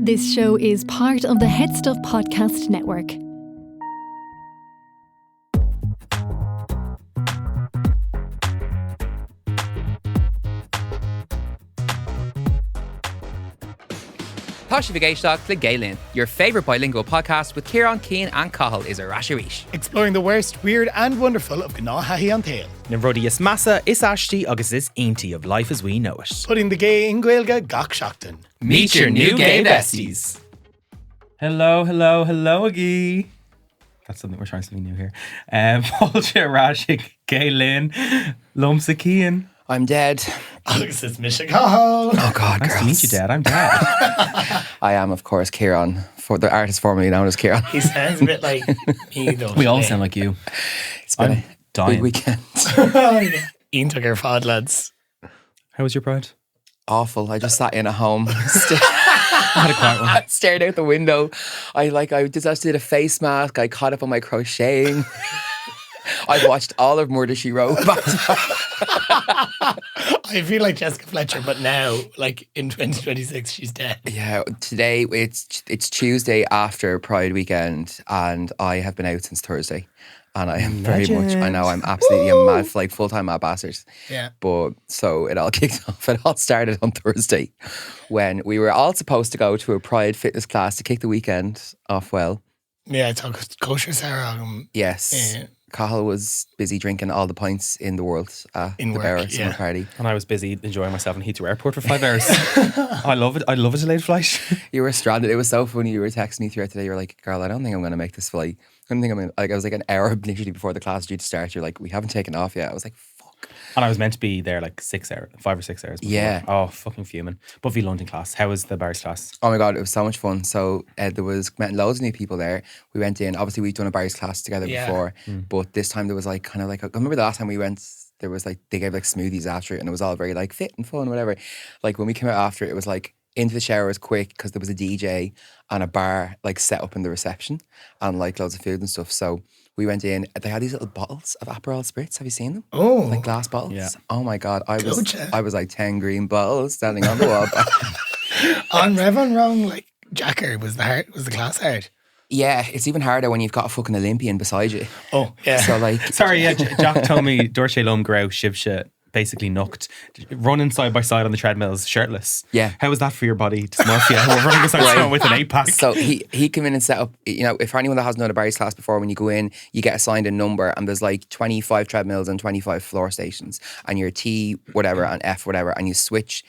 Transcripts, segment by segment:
This show is part of the Head Stuff Podcast Network. Táisí le Gaelin, your favourite bilingual podcast with Ciarán, Cian and Cathal is a rasharísh. Exploring the worst, weird and wonderful of Gná Hahi an Tail. Na rudí is massa, is ashtí agus is aontaí of life as we know it. Putting the gay in Gaelga gach seachtain. Meet your new gay besties. Hello again. That's something we're trying something new here. Paulja Rashik, Gaelin, Lumsa Cian. I'm dead. Agus is Michigan. Oh God, Nice girls. to meet you, Dad. I'm Dad. I am, of course, Ciarán, for the artist formerly known as Ciarán. He sounds a bit like me though. We all sound like you. It's been I'm a dying. big weekend. Ian took her fad, lads. How was your pride? Awful. I just sat in at home. I had a quiet one. Stared out the window. I just did a face mask. I caught up on my crocheting. I watched all of Murder, She Wrote. I feel like Jessica Fletcher, but now, like in 2026, she's dead. Yeah, today it's Tuesday after Pride weekend, and I have been out since Thursday, and I am very much. I know I'm absolutely a mad, like full-time mad bastard. Yeah. But so it all kicked off. It all started on Thursday, when we were all supposed to go to a Pride fitness class to kick the weekend off. Well, Yeah, I took kosher Sarah. yes. Yeah. Cathal was busy drinking all the pints in the world at In the work, Bear summer yeah. party. And I was busy enjoying myself in Heathrow Airport for 5 hours. I love it. I love a delayed flight. You were stranded. It was so funny. You were texting me throughout today. You were like, "Girl, I don't think I'm going to make this flight. I don't think I'm gonna, like." I was like an hour literally before the class due to start. You're like, "We haven't taken off yet." I was like, "Fuck." And I was meant to be there like 5 or 6 hours before. Yeah. Oh, fucking fuming. But v London class. How was the Barry's class? Oh my God, it was so much fun. So there was met loads of new people there. We went in. Obviously, we've done a Barry's class together Yeah. before, but this time there was like kind of like I remember the last time we went. There was like they gave like smoothies after it, and it was all very like fit and fun, whatever. Like when we came out after it, it was like into the showers quick because there was a DJ and a bar like set up in the reception and like loads of food and stuff. So we went in. They had these little bottles of Aperol spritz. Have you seen them? Oh. Like glass bottles. Yeah. Oh my God, I Gotcha. was like 10 green bottles standing on the wall. On Rev on Wrong, like Jacker was the class hard. Yeah, it's even harder when you've got a fucking Olympian beside you. Oh, yeah. So like, Sorry, yeah, Jack told me Dorche Lum Grau Shivsha basically knocked, running side by side on the treadmills, shirtless. Yeah. How was that for your body dysmorphia? We're running aside with an 8-pack. so he came in and set up, you know, if for anyone that hasn't done a Barry's class before, when you go in, you get assigned a number and there's like 25 treadmills and 25 floor stations and you're T whatever and F whatever and you switch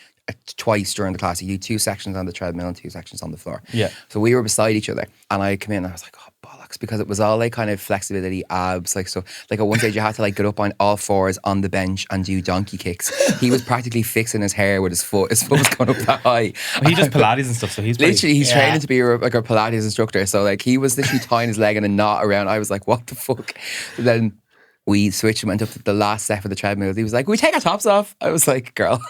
twice during the class. You do 2 sections on the treadmill and 2 sections on the floor. Yeah. So we were beside each other and I come in and I was like, oh bollocks, because it was all like kind of flexibility, abs, like so. Like at one stage you had to like get up on all fours on the bench and do donkey kicks. He was practically fixing his hair with his foot. His foot was going up that high. He does Pilates and stuff, so he's pretty, Literally, he's Yeah. training to be like a Pilates instructor. So like he was literally tying his leg in a knot around. I was like, what the fuck? And then we switched and went up to the last step of the treadmill. He was like, "Can we take our tops off?" I was like, "Girl."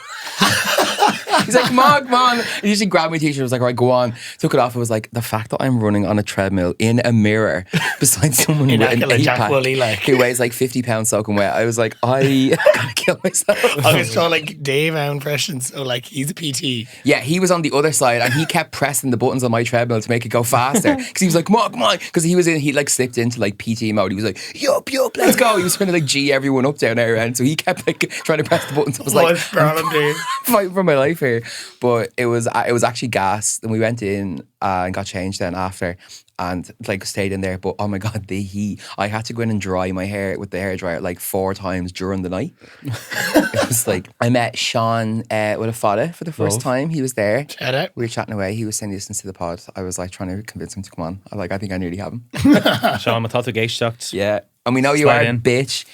He's like, come on. He usually grabbed my t-shirt. I was like, "All right, go on." Took it off. I was like, the fact that I'm running on a treadmill in a mirror beside someone with an Immaculate Jack 8-pack Woolley, like. who weighs like 50 pounds soaking wet. I was like, I gotta kill myself. I was trying like Dave our impression, so like he's a PT. Yeah, he was on the other side and he kept pressing the buttons on my treadmill to make it go faster. Because he was like, come on. Because he like slipped into like PT mode. He was like, yup, let's go. He was trying to like G everyone up down there. And so he kept like trying to press the buttons. I was like, What's wrong, dude? fighting for my life here. But it was actually gas. Then we went in and got changed then after and like stayed in there. But oh my God, the heat. I had to go in and dry my hair with the hairdryer like 4 times during the night. It was like, I met Cian with a fada for the first Love. time. He was there. Shout out. We were chatting away. He was saying he listens to the pod. I was like trying to convince him to come on. I think I nearly have him. Sean Matata Geishtakt. Yeah. And we know you Slide are a in. bitch.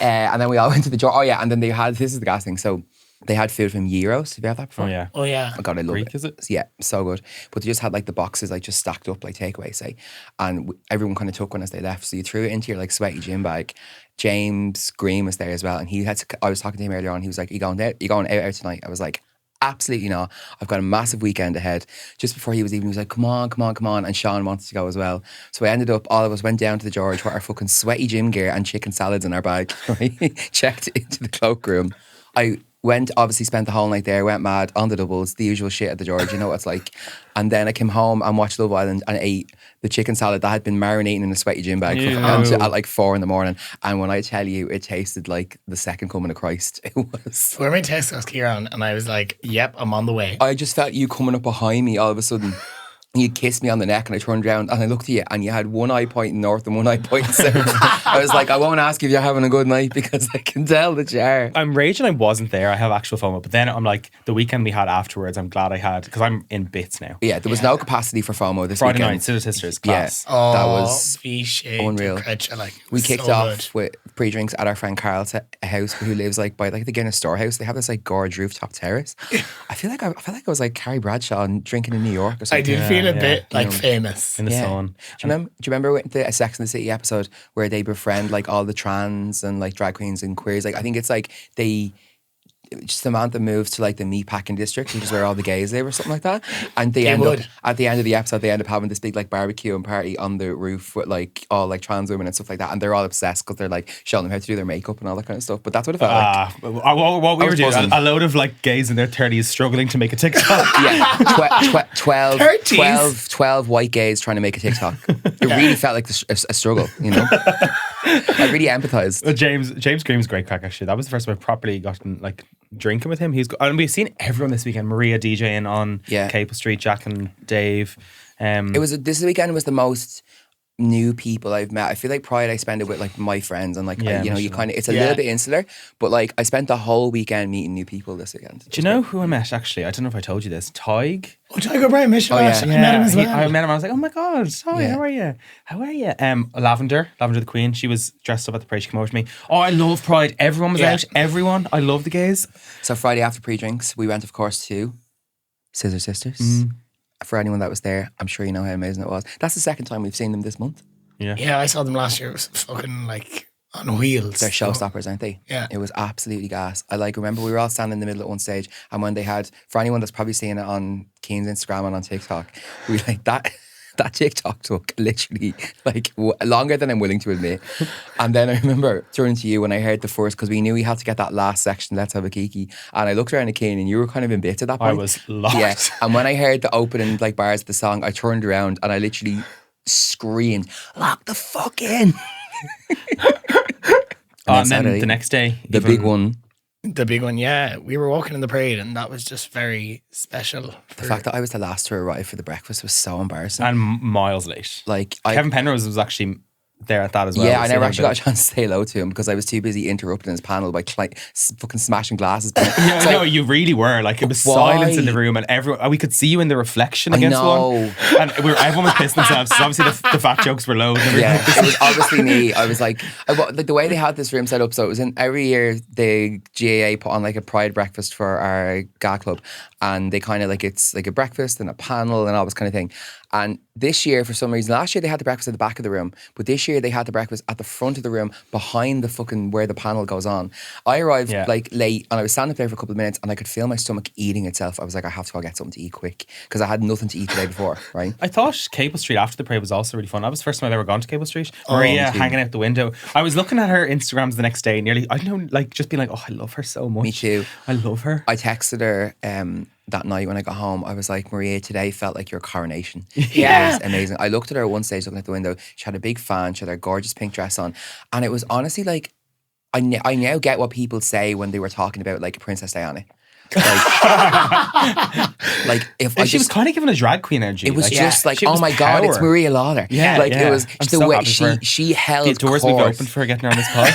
And then we all went to the jar. Oh yeah. And then they had, this is the gas thing. So they had food from Euros. Have you had that before? Oh, yeah. Oh, yeah. Oh God, I love Greek, it. is it? Yeah, so good. But they just had like the boxes like just stacked up like takeaway, say, and everyone kind of took one as they left. So you threw it into your like sweaty gym bag. James Green was there as well, and he had to. I was talking to him earlier on. He was like, "You going out tonight?" I was like, "Absolutely not. I've got a massive weekend ahead." Just before he was leaving, he was like, "Come on," and Sean wanted to go as well. So I ended up, all of us went down to the George with our fucking sweaty gym gear and chicken salads in our bag. Right? Checked into the cloakroom. I obviously spent the whole night there, went mad on the doubles, the usual shit at the George, you know what it's like. And then I came home and watched Love Island and ate the chicken salad that had been marinating in a sweaty gym bag at like 4 a.m. And when I tell you, it tasted like the second coming of Christ. It was. We're in Tesco's, Ciarán, and I was like, yep, I'm on the way. I just felt you coming up behind me all of a sudden. You kissed me on the neck and I turned around and I looked at you and you had one eye pointing north and one eye pointing south. I was like, I won't ask if you're having a good night because I can tell that you are. I'm raging I wasn't there. I have actual FOMO. But then I'm like, the weekend we had afterwards, I'm glad I had, because I'm in bits now. Yeah, there was no capacity for FOMO this Friday weekend. night, Sister Sisters, class. Yeah, that was unreal. We kicked off with pre-drinks at our friend Carl's house, who lives like by like the Guinness Storehouse. They have this like gorge rooftop terrace. I feel like I was like Carrie Bradshaw and drinking in New York or something. I did feel a bit like famous in the sun. Do you remember the Sex and the City episode where they befriend like all the trans and like drag queens and queers? Like I think it's like Samantha moves to like the meatpacking district, which is where all the gays live or something like that. And they end up at the end of the episode, they end up having this big like barbecue and party on the roof with like all like trans women and stuff like that. And they're all obsessed because they're like showing them how to do their makeup and all that kind of stuff. But that's what it felt like. What we were doing, a load of like gays in their 30s struggling to make a TikTok. Yeah, 12 white gays trying to make a TikTok. It really felt like a struggle, you know. I really empathised. James Green's great crack actually. That was the first time I properly gotten like drinking with him. And we've seen everyone this weekend. Maria DJing on Capel Street, Jack and Dave. This weekend was the most new people I've met. I feel like Pride I spend it with like my friends and like you kind of, it's a little bit insular, but like I spent the whole weekend meeting new people this weekend. Do you know who I met actually? I don't know if I told you this. Tig. Oh, Tig O'Brien, I met him as well. I met him. I was like, oh my god, Tig, how are you? How are you? Lavender the Queen. She was dressed up at the parade. She came over to me. Oh, I love Pride. Everyone was out. Everyone. I love the gays. So Friday after pre-drinks, we went of course to Scissor Sisters. For anyone that was there, I'm sure you know how amazing it was. That's the second time we've seen them this month. Yeah, I saw them last year. It was fucking like on wheels. They're showstoppers, aren't they? Yeah. It was absolutely gas. I like remember we were all standing in the middle at one stage, and when they had, for anyone that's probably seen it on Cian's Instagram and on TikTok, we like that TikTok took literally like longer than I'm willing to admit. And then I remember turning to you when I heard the first, because we knew we had to get that last section, Let's Have a Kiki. And I looked around at Cian and you were kind of in bits at that point. I was lost. Yeah. And when I heard the opening like bars of the song, I turned around and I literally screamed, "Lock the fuck in." And then the next day, the big one. The big one, yeah. We were walking in the parade and that was just very special. The fact that I was the last to arrive for the breakfast was so embarrassing. And miles late. Like Kevin Penrose was actually there at that as well. Yeah, I never actually got a chance to say hello to him because I was too busy interrupting his panel by fucking smashing glasses. No, you really were. Like it was silence in the room, and everyone we could see you in the reflection against one. And everyone was pissing themselves. So obviously the fat jokes were low. Yeah, it was obviously me. I was like the way they had this room set up. So it was in every year the GAA put on like a Pride breakfast for our GA club, and they kind of like it's like a breakfast and a panel and all this kind of thing. And this year, for some reason, last year they had the breakfast at the back of the room, but this year they had the breakfast at the front of the room behind the fucking where the panel goes on. I arrived like late and I was standing up there for a couple of minutes and I could feel my stomach eating itself. I was like, I have to go get something to eat quick because I had nothing to eat the day before, right? I thought Capel Street after the parade was also really fun. That was the first time I've ever gone to Capel Street. Maria hanging out the window. I was looking at her Instagrams the next day, nearly, I don't know, like just being like, oh, I love her so much. Me too. I love her. I texted her that night when I got home. I was like, Maria, today felt like your coronation. Yeah. It was amazing. I looked at her at one stage looking at the window. She had a big fan. She had her gorgeous pink dress on. And it was honestly like, I now get what people say when they were talking about like Princess Diana. Like if she was kind of giving a drag queen energy. It was just like, oh my God, it's Maria Lawler. Yeah, like it was the way she held the doors we've opened for her getting her on this pod.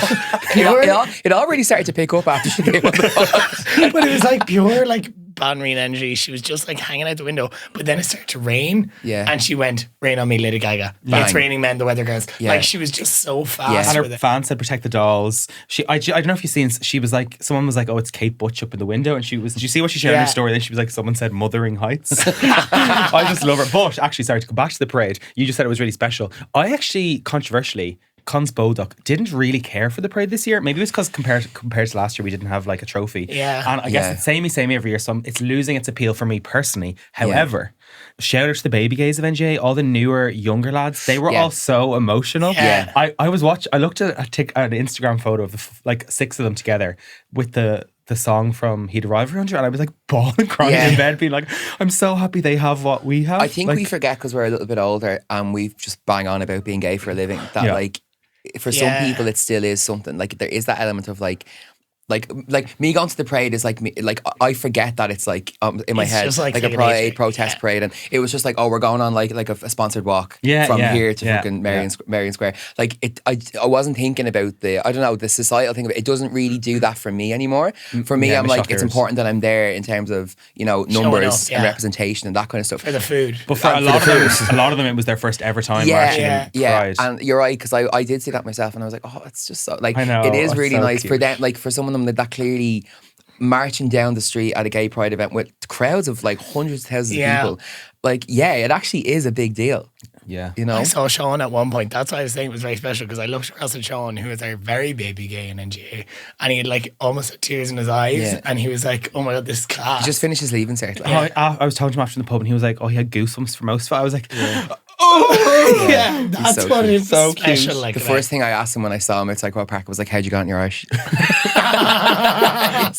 it already started to pick up after she came on the pod. But it was like pure like Banreen energy. She was just like hanging out the window, but then it started to rain. Yeah. And she went, "Rain on me, Lady Gaga." Bang. It's raining men, the weather girls. Yeah. Like she was just so fast. Yeah. And her fans said protect the dolls. I don't know if you've seen, she was like, someone was like, oh, it's Kate Butch up in the window. And did you see what she shared in her story? Then she was like, someone said Mothering Heights. I just love her. But actually, sorry, to go back to the parade, you just said it was really special. I actually, controversially, Cons Bodok didn't really care for the parade this year. Maybe it was because compared to last year we didn't have like a trophy. Yeah. And I guess it's samey every year, so it's losing its appeal for me personally. However, shout out to the baby gays of NGA, all the newer, younger lads. They were all so emotional. Yeah. I looked at an Instagram photo of like 6 of them together with the the song from He'd Arrive Around You, and I was like bawling, crying in bed, being like, I'm so happy they have what we have. I think we forget because we're a little bit older and we've just bang on about being gay for a living that like for some people it still is something. Like there is that element of like me going to the parade is like me, like I forget that it's like in my head like a parade, protest parade, and it was just like, oh, we're going on like a sponsored walk from here to fucking Marion Square. Like I wasn't thinking about the, I don't know, the societal thing of it. It doesn't really do that for me anymore. For me, I'm like, it's important that I'm there in terms of, you know, numbers and representation and that kind of stuff. For the food. But for a lot of them, it was their first ever time marching in Pride. And you're right, because I did see that myself and I was like, oh, it's just so, like, I know, it is really so nice cute. for them, like for some of them that clearly marching down the street at a gay pride event with crowds of like hundreds of thousands of people. Like, it actually is a big deal. Yeah. You know? I saw Cian at one point. That's why I was saying it was very special, because I looked across at Cian, who was a very baby gay in NGA, and he had like almost tears in his eyes, and he was like, oh my God, this is class. He just finished his leaving cert. I was talking to him after in the pub and he was like, oh, he had goosebumps for most of it. I was like, that's so what cute. is so special. Like the first thing I asked him when I saw him at Psycho Park was like, how'd you get on your Irish? I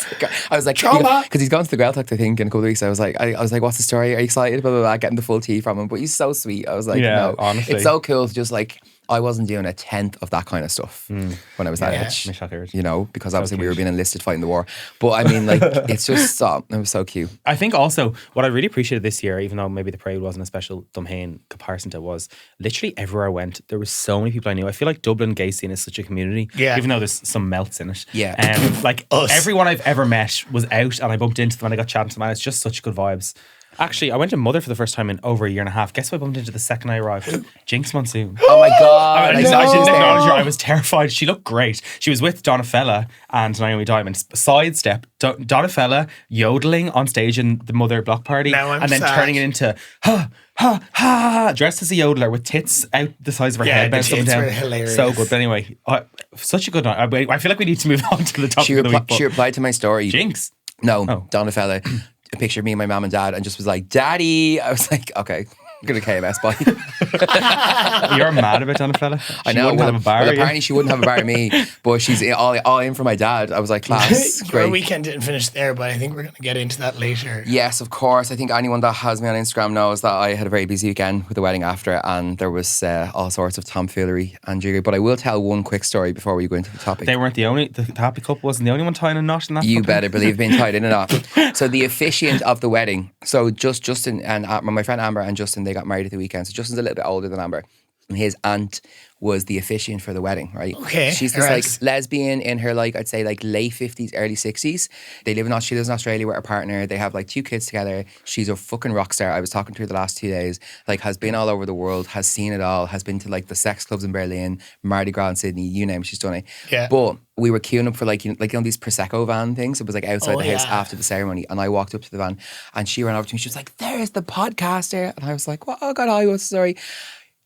was like, because he's gone to the Gaeltacht, I think, in a couple of weeks. I was like, what's the story? Are you excited? Blah, blah, blah, getting the full tea from him. But he's so sweet. I was like, no, honestly, it's so cool to just like, I wasn't doing a tenth of that kind of stuff when I was that age, you know, because obviously we were being enlisted fighting the war. But I mean, like, it's just it was so cute. I think also what I really appreciated this year, even though maybe the parade wasn't a special Dumhain comparison to it, was literally everywhere I went, there was so many people I knew. I feel like Dublin gay scene is such a community, even though there's some melts in it. Like everyone I've ever met was out, and I bumped into them and I got chatting to them, and it's just such good vibes. Actually, I went to Mother for the first time in over a year and a half. Guess who I bumped into the second I arrived? Jinx Monsoon. Oh my God. I didn't acknowledge her. I was terrified. She looked great. She was with Donna Fella and Naomi Diamond. Sidestep, Donna Fella yodeling on stage in the Mother block party, and then turning it into ha ha ha, dressed as a yodeler with tits out the size of her head, bounced up and down. Hilarious. So good. But anyway, such a good night. I feel like we need to move on to the topic of the week. She replied to my story. Jinx. No, Donna Fella. A picture of me and my mum and dad, and just was like, Daddy. I was like, okay, I'm gonna KMS, bye. You're mad about Donna Fella? I know. Wouldn't have a bar, apparently she wouldn't have a bar of me, but she's all in for my dad. I was like, class, Your great. weekend didn't finish there, but I think we're going to get into that later. Yes, of course. I think anyone that has me on Instagram knows that I had a very busy weekend with the wedding after, and there was all sorts of tomfoolery and jiggery. But I will tell one quick story before we go into the topic. They weren't the only. The happy couple wasn't the only one tying a knot in that. You better believe being tied in a knot. So the officiant of the wedding. So Justin and my friend Amber and Justin, they got married at the weekend. So Justin's a little bit older than Amber. And his aunt was the officiant for the wedding, right? Okay. She's this like lesbian in her like, I'd say like late 50s, early 60s. She lives in Australia with her partner. They have like 2 kids together. She's a fucking rock star. I was talking to her the last 2 days. Like, has been all over the world, has seen it all, has been to like the sex clubs in Berlin, Mardi Gras in Sydney, you name it, she's done it. Yeah. But we were queuing up for like, you know, these Prosecco van things. It was like outside the house after the ceremony. And I walked up to the van and she ran over to me. She was like, there's the podcaster. And I was like, what? Oh God, I was sorry.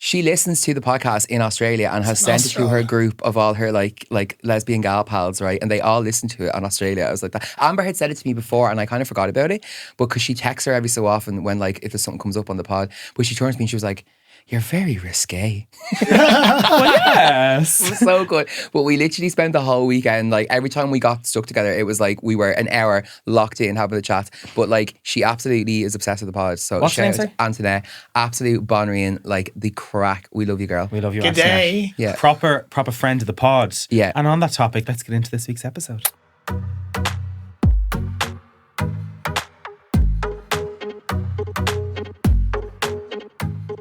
She listens to the podcast in Australia and has sent it to her group of all her like lesbian gal pals, right? And they all listen to it in Australia. I was like that. Amber had said it to me before and I kind of forgot about it, but because she texts her every so often when like if there's something comes up on the pod, but she turns to me and she was like, you're very risque. Well, yes. It was so good. But we literally spent the whole weekend, like every time we got stuck together, it was like we were an hour locked in having a chat. But like she absolutely is obsessed with the pod. So what's her name, sorry? Antoinette, absolute Bonrian, like the crack. We love you, girl. We love you. Good day. Yeah. Proper friend of the pod. Yeah. And on that topic, let's get into this week's episode.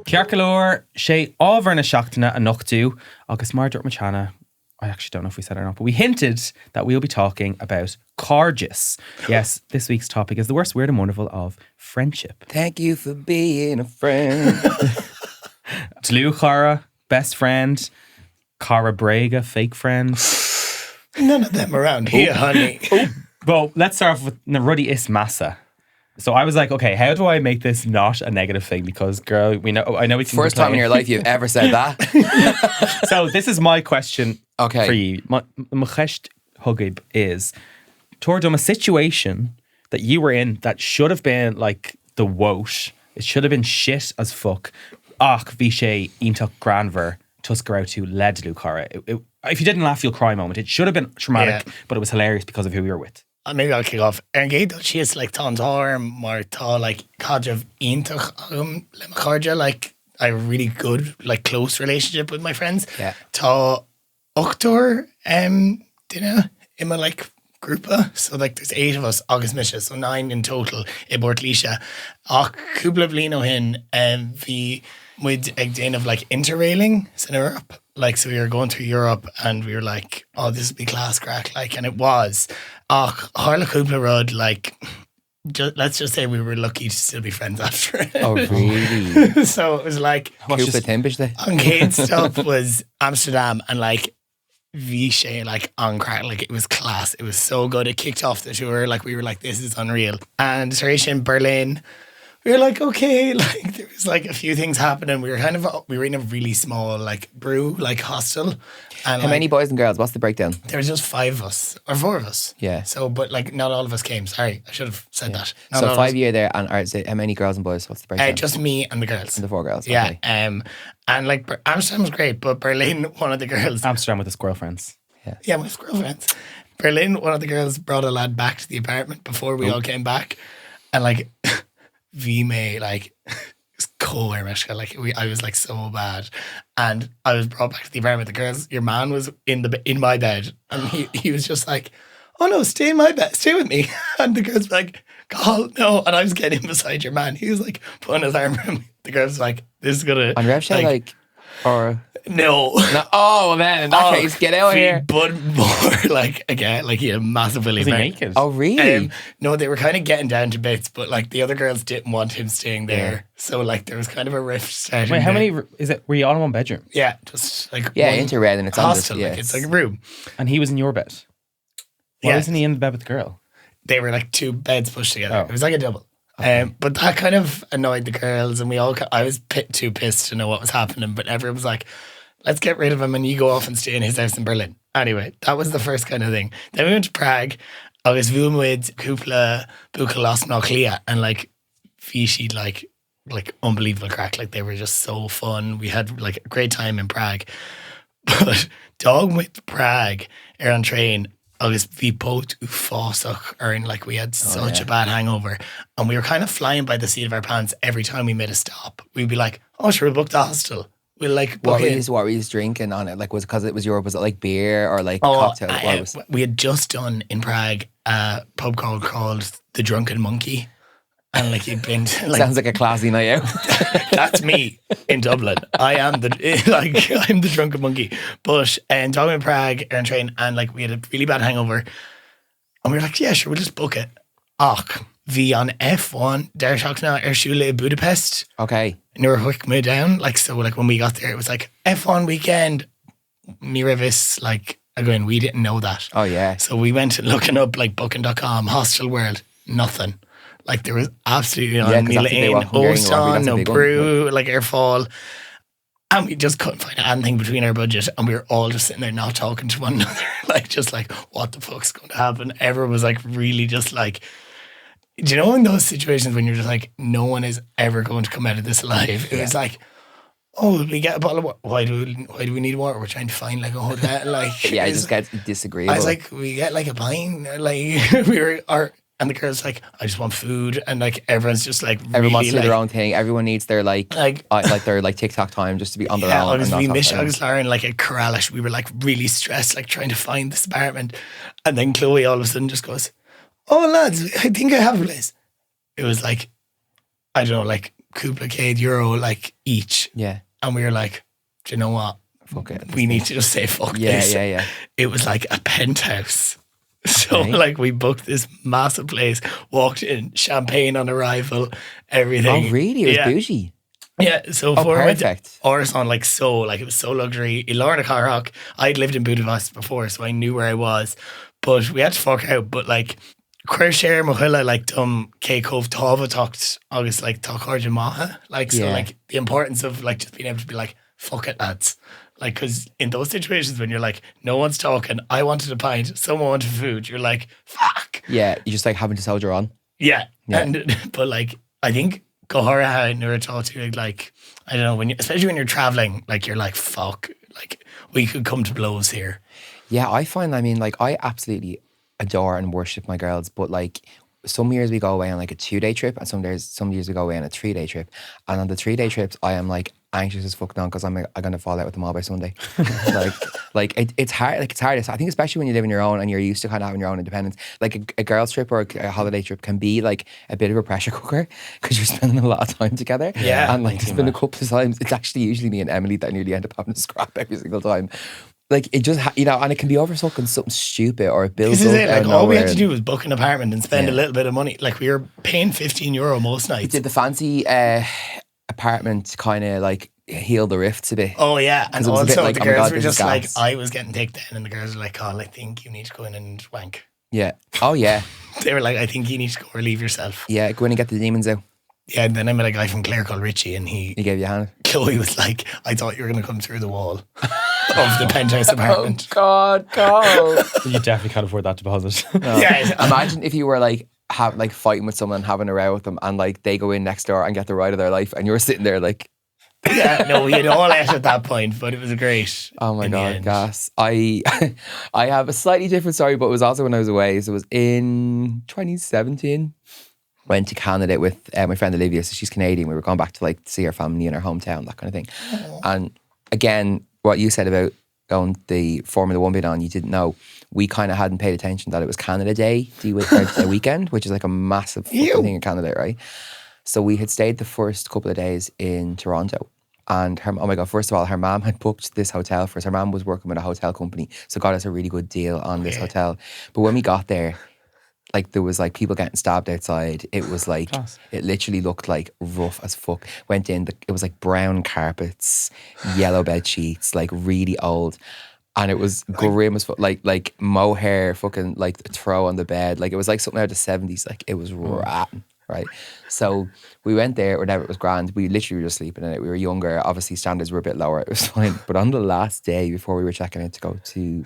Ciarán sé ábhar na seachtaine a nochtú agus mar dúirt Machana. I actually don't know if we said it or not, but we hinted that we'll be talking about cargus. Yes, this week's topic is the worst, weird and wonderful of friendship. Thank you for being a friend. Tlu Cara, best friend. Cara Brega, fake friend. None of them around here, honey. Well, let's start off with na ruddy is massa. So I was like, okay, how do I make this not a negative thing? Because, girl, I know we can. First time in your life you've ever said that. So this is my question Okay. for you. My cheist hugib is, toward a situation that you were in that should have been like the woat. It should have been shit as fuck. Ach, bhí sé ionach granver tuskar out to led Lucara. If you didn't laugh, you'll cry moment. It should have been traumatic, but it was hilarious because of who we were with. maybe I'll kick off. Ar an gcéad dul síos like tá an táim mar tá like cadre iontach le macharja, like I have a really good like close relationship with my friends. Yeah. Tá ochtor duine in my like grúpa, so like there's 8 of us agus mise, so 9 in total I Bort Líse. Ach cúpla bliain ó hin bhí muid ag déanamh like interrailing in Europe. Like, so we were going through Europe and we were like, oh, this would be class crack, like, and it was. Ach, Harla Cúpla Rud, like, let's just say we were lucky to still be friends after it. Oh, really? So it was like, Cúpla Timbish there. on Kate stuff was Amsterdam, and like, Vichy, like, on crack, like, it was class. It was so good. It kicked off the tour. Like, we were like, this is unreal. And Ciarán in Berlin, we were like, okay, like there was like a few things happening. We were in a really small like brew, like hostel. And How many boys and girls? What's the breakdown? There was just 5 of us or 4 of us. Yeah. So, but like not all of us came. Sorry, I should have said that. Not So all of 5 us. year there, and how many girls and boys? What's the breakdown? Just me and the girls. And the 4 girls. Yeah. Okay. And like Amsterdam was great, but Berlin, one of the girls. Amsterdam with his girlfriends. Yeah, my girlfriends. Berlin, one of the girls brought a lad back to the apartment before we all came back, and like. V-May, like, like I was like so bad, and I was brought back to the apartment. The girls, your man was in my bed, and he was just like, "Oh no, stay in my bed, stay with me." And the girls were like, "Call no," and I was getting beside your man. He was like putting his arm around me. The girls was like, "This is gonna." On Rev Show, like, or no. oh man, in that case, get out here. But more like again, like he had a massive willy. Was he naked? Oh really? No, they were kind of getting down to bits, but like the other girls didn't want him staying there, so like there was kind of a rift starting. Wait, how there. many is it? Were you all in one bedroom? Yeah, just like Yeah, one interred, and it's on hostel. this. Yeah, Like it's like a room. And he was in your bed. Why Yeah. wasn't he in the bed with the girl? They were like 2 beds pushed together. Oh. It was like a double. But that kind of annoyed the girls, and I was too pissed to know what was happening. But everyone was like, "Let's get rid of him, and you go off and stay in his house in Berlin." Anyway, that was the first kind of thing. Then we went to Prague. I was with Cúpla Buchalas Nachlia, and like Vichy, like unbelievable crack. Like they were just so fun. We had like a great time in Prague. But dog with Prague air on train. Agus bhí pót fásach like we had such a bad hangover, and we were kind of flying by the seat of our pants every time we made a stop. We'd be like, "Oh, sure, we'll book the hostel. We'll like book what were you drinking on it? Like, was it because it was Europe? Was it like beer or like Oh, cocktail? What was we had just done in Prague a pub called the Drunken Monkey, and like you'd been to, like sounds like a classy night out. that's me in Dublin. I am I'm the Drunken Monkey. But talking in Prague air and train, and like we had a really bad hangover, and we were like, yeah, sure, we'll just book it. Ach, we on F1 der Schachna Schule Budapest. Okay. Near me down. Like so like when we got there it was like F1 weekend. Miravis, like again, we didn't know that. Oh yeah. So we went looking up like booking.com, Hostel World, nothing. Like there was absolutely Yeah, none. 'cause that's what they were Hungarian Ostan, Lottery, that's a no big one. brew, like Airfall. And we just couldn't find anything between our budget, and we were all just sitting there not talking to one another. Like just like, what the fuck's going to happen? Everyone was like really just like, do you know in those situations when you're just like, no one is ever going to come out of this alive? It was like, oh, we get a bottle of water. Why do we need water? We're trying to find like a hotel. Like Yeah, it it's- just gets disagreeable. I was like, we get like a Bain. Like and the girl's like, I just want food, and like everyone's just like everyone really, wants to do their like, own thing. Everyone needs their like their like TikTok time just to be on their own. Agus and not we talk missed to anyone. agus Lauren like at Corralish. We were like really stressed, like trying to find this apartment, and then Chloe all of a sudden just goes, "Oh lads, I think I have a place." It was like, I don't know, like €200 like each, Yeah. and we were like, do you know what? Fuck it. We need to just say fuck Yeah, this. yeah. It was like a penthouse. So Okay. like we booked this massive place, walked in, champagne on arrival, everything. Oh really? It was yeah. bougie. Yeah, so Oh, before we went to perfect. Orson, like so, like it was so luxury. Ilorna Carrock, I'd lived in Budapest before, so I knew where I was. But we had to fork out. But like Queer Mohilla, like K Cove Tava talked August like talk Arjun Maha. Like so Yeah. like the importance of like just being able to be like, fuck it, lads. Like, because in those situations when you're like, no one's talking, I wanted a pint, someone wanted food, you're like, fuck. Yeah, you just like having to soldier on. Yeah. Yeah. And but like, I think Gohara had never taught to like, I don't know, when you, especially when you're traveling, like you're like, fuck, like we could come to blows here. Yeah, I find, I mean, like I absolutely adore and worship my girls, but like some years we go away on like a 2-day trip, and some years we go away on a 3-day trip. And on the 3-day trips, I am like anxious as fuck now because I'm gonna fall out with them all by Sunday. It's hard. Like it's hard. I think especially when you live on your own and you're used to kind of having your own independence. Like a girls trip or a holiday trip can be like a bit of a pressure cooker because you're spending a lot of time together. Yeah, and like there's been a couple of times it's actually usually me and Emily that nearly end up having to scrap every single time. Like it just, and it can be over something stupid or it builds This is up it. out Like of all we had nowhere. to do was book an apartment and spend Yeah. a little bit of money. Like we were paying €15 most We nights. did the fancy apartment kind of like heal the rifts a bit. Oh yeah, and it was a bit also like, the oh my girls God, were this is just like, gas. I was getting taken down, and the girls were like, "Oh, I think you need to go in and wank." Yeah. Oh yeah. They were like, "I think you need to go relieve yourself." Yeah. Go in and get the demons out. Yeah, and then I met a guy from Clare called Richie, and He gave you a hand. Chloe was like, "I thought you were going to come through the wall of the penthouse apartment." God, Carl. You definitely can't afford that deposit. Yeah, Imagine if you were like fighting with someone, having a row with them, and like they go in next door and get the ride of their life, and you're sitting there like, yeah, no, we had all out at that point, but it was great. oh my in the God, end. gas. I have a slightly different story, but it was also when I was away. So it was in 2017. Went to Canada with my friend Olivia. So she's Canadian. We were going back to like see our family in our hometown, that kind of thing. And again, what you said about going the Formula One bit on, you didn't know. We kind of hadn't paid attention that it was Canada Day, the weekend, which is like a massive fucking thing in Canada, right? So we had stayed the first couple of days in Toronto. And oh my God, first of all, her mom had booked this hotel for us. Her mom was working with a hotel company, so got us a really good deal on this hotel. But when we got there, like there was like people getting stabbed outside. It was like, it literally looked like rough as fuck. Went in, it was like brown carpets, yellow bed sheets, like really old. And it was grim as fuck, like mohair fucking like throw on the bed. Like it was like something out of the 70s. Like it was rotten, right? So we went there, whatever, it was grand. We literally were just sleeping in it. We were younger. Obviously standards were a bit lower. It was fine. But on the last day before we were checking out to go to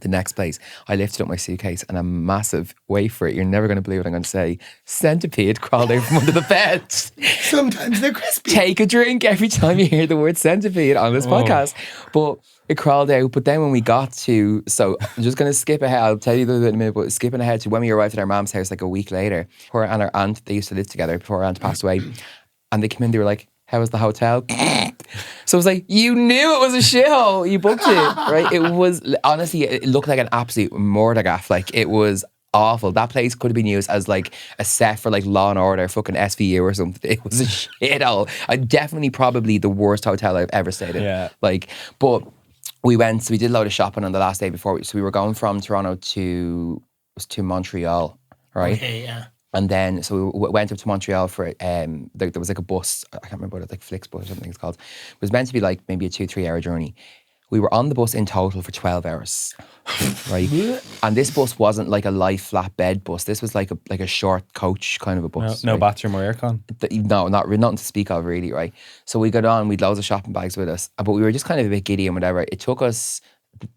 the next place, I lifted up my suitcase and a massive, wait for it, you're never going to believe what I'm going to say, centipede crawled out from under the bed. Sometimes they're crispy. Take a drink every time you hear the word centipede on this podcast. But it crawled out. But then when we got to, so I'm just going to skip ahead, I'll tell you a little bit in a minute, but skipping ahead to when we arrived at our mom's house like a week later, her and our aunt, they used to live together before our aunt passed away. And they came in, they were like, how was the hotel? So I was like, you knew it was a shithole. You booked it, right? It was, honestly, it looked like an absolute murder gaff. Like, it was awful. That place could have been used as like a set for like Law and Order, fucking SVU or something. It was a shithole. Definitely probably the worst hotel I've ever stayed in. Yeah. Like, but we went, so we did a load of shopping on the last day before. So we were going from Toronto to Montreal, right? Okay, yeah. And then, so we went up to Montreal for, there was like a bus, I can't remember what it, like Flixbus or something it's called. It was meant to be like maybe a 2-3 hour journey. We were on the bus in total for 12 hours, right? And this bus wasn't like a light flat bed bus. This was like a short coach kind of a bus. No right? bathroom or aircon. No, nothing to speak of really, right? So we got on, we'd loads of shopping bags with us, but we were just kind of a bit giddy and whatever. It took us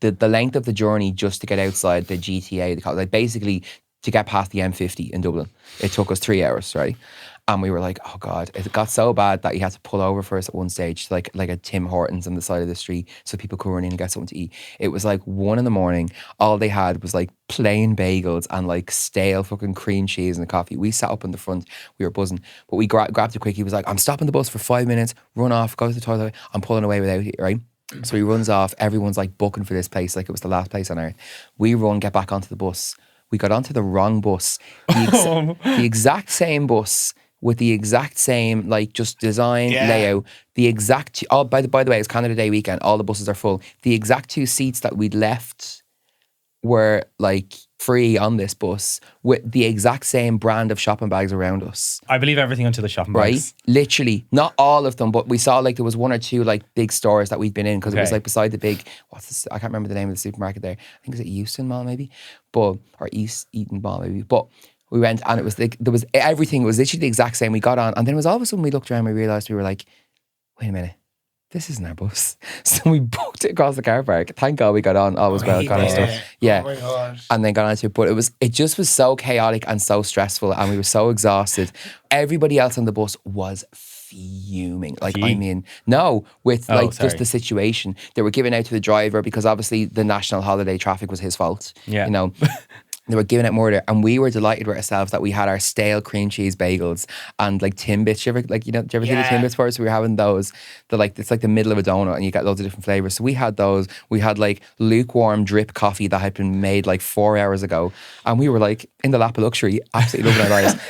the length of the journey just to get outside the GTA, like basically to get past the M50 in Dublin. It took us 3 hours, right? And we were like, oh God, it got so bad that you had to pull over for us at one stage, like a Tim Hortons on the side of the street so people could run in and get something to eat. It was like 1 a.m. All they had was like plain bagels and like stale fucking cream cheese and a coffee. We sat up in the front, we were buzzing, but we grabbed it quick. He was like, I'm stopping the bus for 5 minutes, run off, go to the toilet, I'm pulling away without it, right? So he runs off, everyone's like booking for this place like it was the last place on earth. We run, get back onto the bus. We got onto the wrong bus. The exact same bus with the exact same like just design, layout. The exact, by the way, it's Canada Day weekend. All the buses are full. The exact 2 seats that we'd left were like free on this bus with the exact same brand of shopping bags around us. I believe everything until the shopping Right? bags. Literally. Not all of them, but we saw like there was 1 or 2 like big stores that we'd been in because it was Okay. like beside the big, what's this? I can't remember the name of the supermarket there. I think it's at Euston Mall maybe, or East Eaton Mall maybe. But we went and it was like, there was everything, it was literally the exact same. We got on and then it was all of a sudden we looked around and we realised we were like, wait a minute. This isn't our bus. So we booked it across the car park. Thank God we got on. All was well. Got our stuff. Yeah. Oh my God. And then got onto it. But it just was so chaotic and so stressful and we were so exhausted. Everybody else on the bus was fuming. Like, I mean, no, with just the situation. They were giving out to the driver because obviously the national holiday traffic was his fault. Yeah. You know. They were giving out murder, and we were delighted with ourselves that we had our stale cream cheese bagels and like Timbits. Do you ever see the Timbits for us? We were having those. It's like the middle of a donut, and you get loads of different flavors. So we had those. We had like lukewarm drip coffee that had been made like 4 hours ago, and we were like in the lap of luxury, absolutely loving our lives.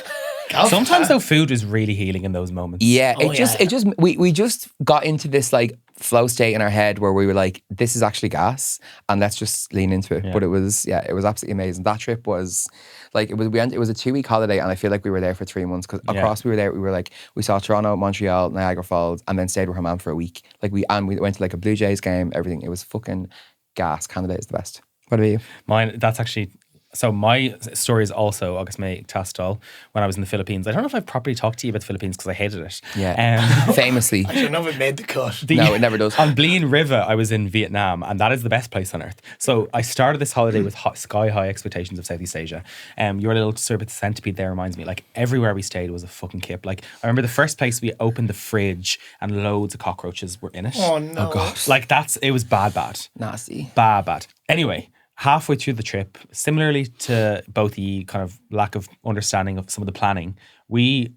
Sometimes though, food is really healing in those moments. Yeah, we just got into this like flow state in our head where we were like, this is actually gas, and let's just lean into it. Yeah. But it was absolutely amazing. That trip was like, it was a 2-week holiday, and I feel like we were there for 3 months, because across we were like, we saw Toronto, Montreal, Niagara Falls, and then stayed with her mum for a week. Like we went to like a Blue Jays game, everything. It was fucking gas. Canada is the best. What about you? Mine, that's actually... So my story is also agus mé tastal when I was in the Philippines. I don't know if I've properly talked to you about the Philippines because I hated it. Yeah. Famously. I don't know if it made the cut. No, it never does. On Blaen River, I was in Vietnam, and that is the best place on earth. So I started this holiday with sky high expectations of Southeast Asia. Your little Sorbet centipede there reminds me, like everywhere we stayed was a fucking kip. Like I remember the first place we opened the fridge and loads of cockroaches were in it. Oh no. Oh God. Like it was bad. Nasty. Bad. Anyway, halfway through the trip, similarly to both the kind of lack of understanding of some of the planning, we're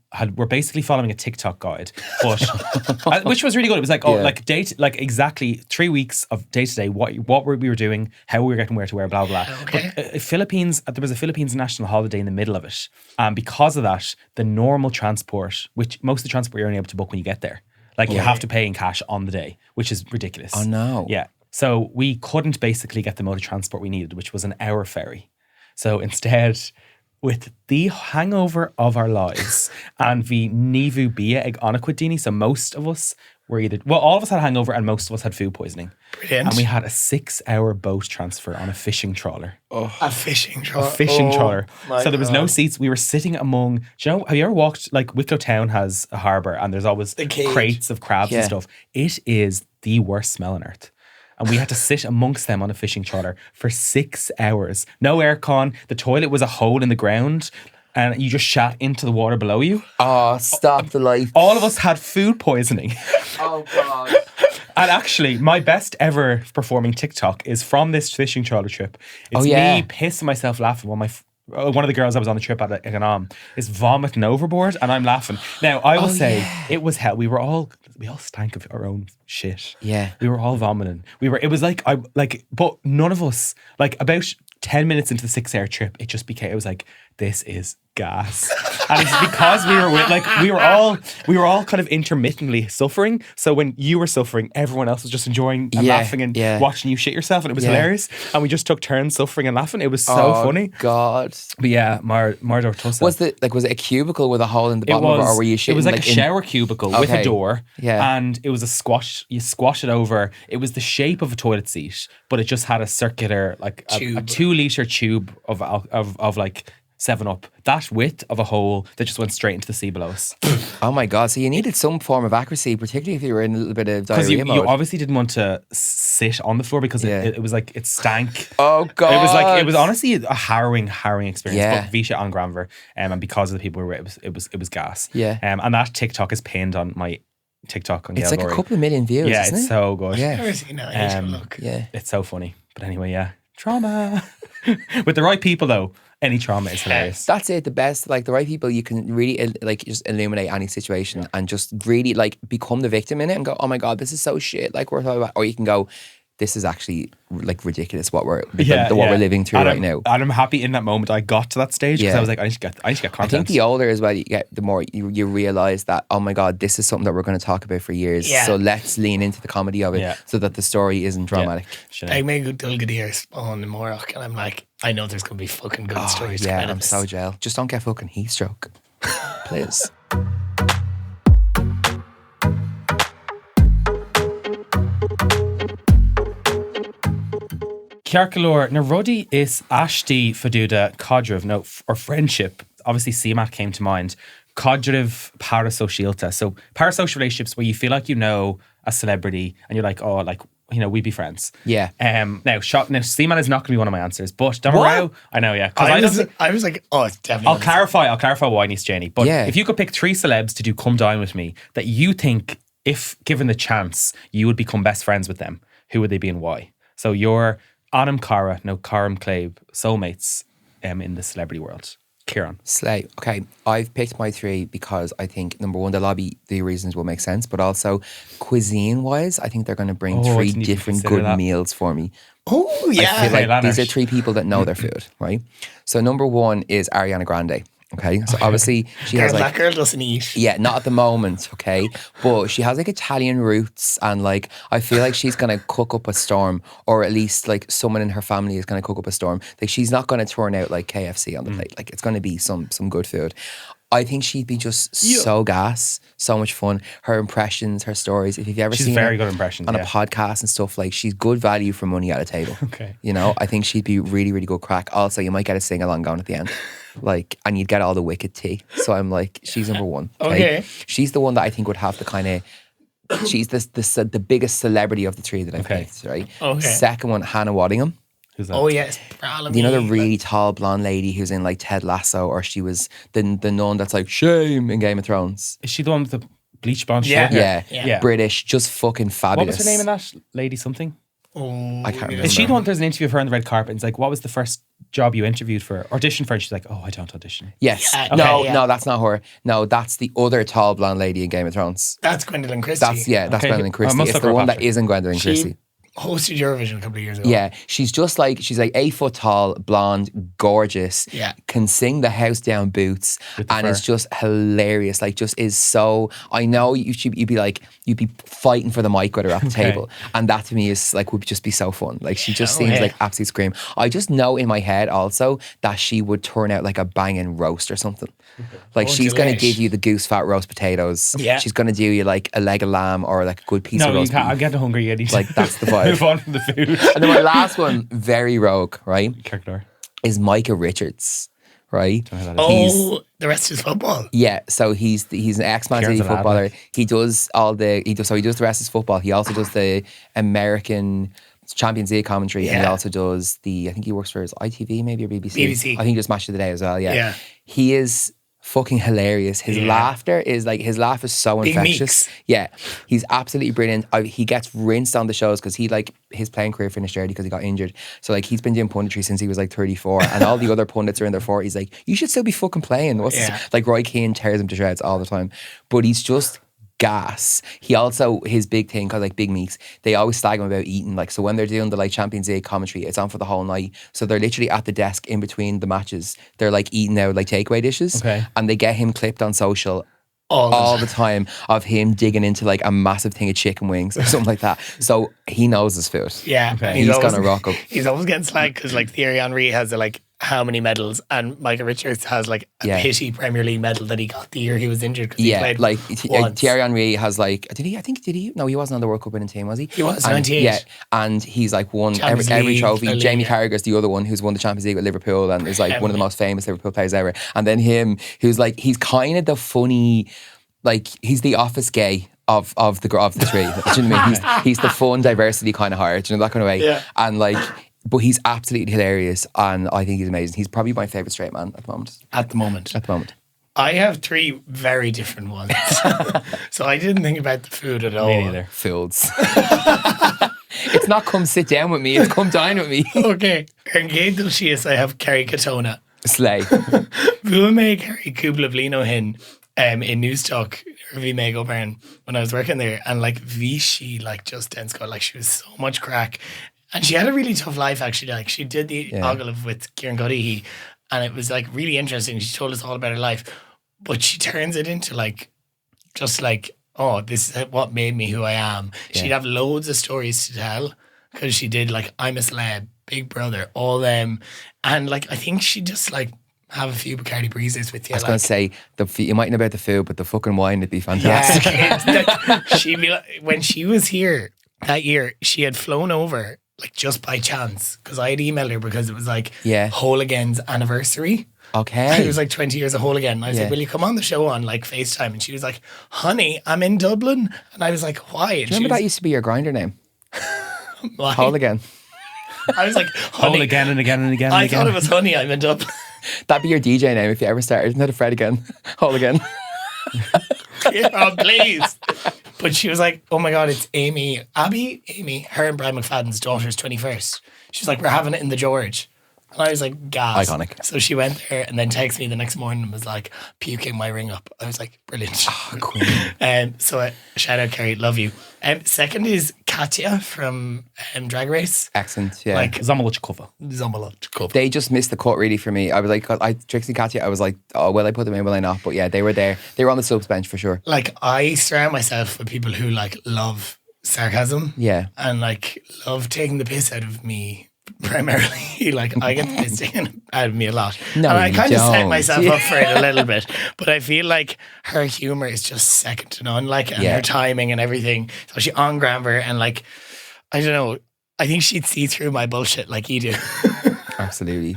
basically following a TikTok guide, but which was really good. It was like, like exactly 3 weeks of day to day, what we were doing, how we were getting where to wear, blah blah. Okay. But there was a Philippines national holiday in the middle of it, and because of that, the normal transport, which most of the transport you're only able to book when you get there, like you have to pay in cash on the day, which is ridiculous. Oh no. Yeah. So we couldn't basically get the mode of transport we needed, which was an hour ferry. So instead, with the hangover of our lives and the nivu bia ag anaquidini, so most of us were all of us had a hangover and most of us had food poisoning. Brilliant. And we had a 6-hour boat transfer on a fishing trawler. A fishing trawler. A fishing trawler. my So there was no God. seats. We were sitting among, do you know, have you ever walked, like Wicklow Town has a harbour and there's always The cage. crates of crabs and Yeah. stuff. It is the worst smell on earth. And we had to sit amongst them on a fishing trawler for 6 hours. No aircon. The toilet was a hole in the ground and you just shat into the water below you. Oh, stop the light. All of us had food poisoning. Oh God. And actually, my best ever performing TikTok is from this fishing trawler trip. It's me pissing myself laughing while one of the girls I was on the trip at Ciarán is vomiting overboard and I'm laughing. Now, I will say it was hell. We all stank of our own shit. Yeah. We were all vomiting. It was like, but none of us, like about 10 minutes into the 6-hour trip, it was like, this is gas. And it's because we were all kind of intermittently suffering. So when you were suffering, everyone else was just enjoying and laughing and watching you shit yourself, and it was hilarious. And we just took turns suffering and laughing. It was so funny. God. But yeah, Mardor Tussa. Was it a cubicle with a hole in the bottom of it, or were you shitting? It was like a shower cubicle with a door. Yeah. And it was a squash. You squash it over. It was the shape of a toilet seat, but it just had a circular, like a 2-liter tube of like 7-Up. That width of a hole that just went straight into the sea below us. Oh my God. So you needed some form of accuracy, particularly if you were in a little bit of Because diarrhea you mode. obviously didn't want to sit on the floor because it was like, it stank. Oh God. It was honestly a harrowing experience. Yeah. But Visha on Granver, and because of the people we were with, it was gas. Yeah. And that TikTok is pinned on my TikTok on It's like Gail a Laurie. couple of million views, Yeah, isn't it's it? so good. Yeah. Never seen that. Look. Yeah. It's so funny. But anyway, yeah. Trauma. With the right people though, any trauma is hilarious. That's it. The best, like the right people, you can really like just illuminate any situation and just really like become the victim in it and go, oh my God, this is so shit. Like we're talking about, or you can go, this is actually like ridiculous what we're living through right now. And I'm happy in that moment I got to that stage because Yeah. I was like, I need to get content. I think the older as well you get, the more you realize that, oh my God, this is something that we're going to talk about for years. Yeah. So let's lean into the comedy of it so that the story isn't dramatic. I made good Dulgad ears on the Morocco and I'm like, I know there's going to be fucking good stories. Yeah, coming out I'm of this. so gel. Just don't get fucking heat stroke. Please. Ciarán na rudí is ashtí faduda cadrih, no, or friendship. Obviously, CMAT came to mind. Cadrih parasocialta. So parasocial relationships where you feel like you know a celebrity and you're like, oh, like, you know, we'd be friends. Yeah. Now, CMAT is not going to be one of my answers, but don't worry. I know, yeah. 'Cause I was like, oh, it's definitely. I'll clarify why, Nice Jenny. But Yeah. if you could pick 3 celebs to do Come Dine With Me that you think, if given the chance, you would become best friends with them, who would they be and why? So you're Anam Cara, no Karam Clabe, soulmates. in the celebrity world? Ciarán. Slay. Okay, I've picked my 3 because I think number 1, the lobby, the reasons will make sense, but also cuisine-wise, I think they're going to bring 3 didn't even different consider good that. meals for me. Oh, I yeah. feel like Leonard. these are 3 people that know their food, right? So number 1 is Ariana Grande. Okay, so obviously she has Girl, like that girl doesn't eat. yeah, not at the moment, okay? But she has like Italian roots and like I feel like she's gonna cook up a storm, or at least like someone in her family is gonna cook up a storm. Like she's not gonna turn out like KFC on the plate. Like it's gonna be some good food. I think she'd be just so gas, so much fun. Her impressions, her stories. If you've ever She's seen very her good impressions, on yeah. a podcast and stuff, like she's good value for money at a table. Okay. You know, I think she'd be really, really good crack. Also, you might get a sing along going at the end. Like, and you'd get all the wicked tea. So I'm like, she's number 1. Okay. She's the one that I think would have the kind of, she's the biggest celebrity of the 3 that I've Okay. picked, right? Okay. Second one, Hannah Waddingham. Who's that? Oh, yes. You know the really tall blonde lady who's in like Ted Lasso, or she was the nun that's like shame in Game of Thrones. Is she the one with the bleach blonde Yeah. short hair? Yeah. British, just fucking What fabulous. was her name in that? Lady something? Oh, I can't remember. Is she the one? There's an interview of her on the red carpet. And it's like, what was the first job you interviewed for? Auditioned for? And she's like, oh, I don't audition. Yes. Yeah, No, okay, yeah. no, that's not her. No, that's the other tall blonde lady in Game of Thrones. That's Gwendolyn Christie. That's that's Okay. Gwendolyn I Christie. must It's look the her up one that after. isn't Gwendolyn She Christie. hosted Eurovision a couple of years ago. Yeah, she's like 8 foot tall, blonde, gorgeous. Yeah. Can sing the house down boots, With the and fur. is just hilarious. Like, just is so. I know you'd be fighting for the mic with her at the table, and that to me is like would just be so fun. Like she just seems like absolute scream. I just know in my head also that she would turn out like a banging roast or something. Like she's gonna delish. give you the goose fat roast potatoes. Yeah. She's gonna do you like a leg of lamb or like a good piece of No, you roast can't. beef. I'm getting hungry. You need to Like, that's the vibe. Move on from the food. And then my last one, very rogue, right, Kirkdor. is Micah Richards, right? Oh, the rest is football. Yeah, so he's an ex-Man Kieran's City a lad, footballer. like. He does the rest of his football. He also does the American Champions League commentary, and he Yeah. also does I think he works for his ITV maybe or BBC. BBC. I think he does Match of the Day as well. Yeah, Yeah. he is fucking hilarious. His laugh is so Big infectious. meeks. Yeah, he's absolutely brilliant. He gets rinsed on the shows because his playing career finished early because he got injured. So like he's been doing punditry since he was like 34, and all the other pundits are in their 40s. Like, you should still be fucking playing. Like Roy Keane tears him to shreds all the time, but he's just gas. He also, his big thing, because like Big Meeks, they always slag him about eating. Like, so when they're doing the like Champions League commentary, it's on for the whole night. So they're literally at the desk in between the matches. They're like eating out like takeaway dishes. Okay. And they get him clipped on social All all the time of him digging into like a massive thing of chicken wings or something like that. So he knows his food. Yeah. Okay. and He's always- gonna rock up. He's always getting slagged because like Thierry Henry has like how many medals, and Michael Richards has like a Yeah. pity Premier League medal that he got the year he was injured because he Yeah, played like once. Thierry Henry has like, did he? No, he wasn't on the World Cup winning team, was he? He was, And, 98. Yeah, and he's like won Champions every League, trophy. La Liga. Jamie Carragher's the other one who's won the Champions League with Liverpool and is like one of the most famous Liverpool players ever. And then him, who's like, he's kind of the funny, like he's the office gay of the three. Do you know what I mean? He's the fun diversity kind of hire, do you know, that kind of way. Yeah. And like, but he's absolutely hilarious, and I think he's amazing. He's probably my favorite straight man at the moment. at the moment. At the moment. I have 3 very different ones. So I didn't think about the food at all. Me neither. Fools. It's not come sit down with me, it's come dine with me. Okay. Ar Gédal Síos, I have Kerry Katona. Slay. Bhua mé Kerry Cúpla Blino hin in Newstalk, bhí mé go burn when I was working there, and like bhí she like just dense go, like she was so much crack. And she had a really tough life actually. Like she did the Ogilv with Ciarán Cuddihy, and it was like really interesting. She told us all about her life, but she turns it into like just like, oh, this is what made me who I am. She'd have loads of stories to tell because she did like I'm a Celeb, Big Brother, all them, and like I think she just like have a few Bacardi breezes with you. I was like, going to say, you might know about the food, but the fucking wine would be fantastic. yeah, like, she'd be like, when she was here that year, she had flown over like just by chance because I had emailed her because it was like Whole Again's anniversary. Okay. It was like 20 years of Whole Again. And I was like, will you come on the show on like FaceTime? And she was like, honey, I'm in Dublin. And I was like, why? And Do you remember that used to be your grinder name? why? Whole Again. I was like, honey. Whole again and again and again and I again. thought it was honey, I'm in Dublin. That'd be your DJ name if you ever started. Isn't that a Fred again? Whole Again. Oh, please. But she was like, oh my God, it's Amy, her and Brian McFadden's daughter's 21st. She's like, we're having it in the George. And I was like, gas. Iconic. So she went there and then texted me the next morning and was like, puking my ring up. I was like, brilliant. Oh, queen. So shout out, Kerry, love you. Second is Katya from Drag Race. Excellent, yeah. Like, Zamalachkova. Zamalachkova. They just missed the cut really for me. I was like, Trixie Katya, I was like, oh, will I put them in, will I not? But yeah, they were there. They were on the subs bench for sure. Like, I surround myself with people who like love sarcasm. Yeah. And like love taking the piss out of me. Primarily, like I get the piss taken out of me a lot, No, and I you kind of set don't. myself up for it a little bit. But I feel like her humor is just second to none, like and her timing and everything. So she on grammar and like I don't know. I think she'd see through my bullshit like you do. Absolutely.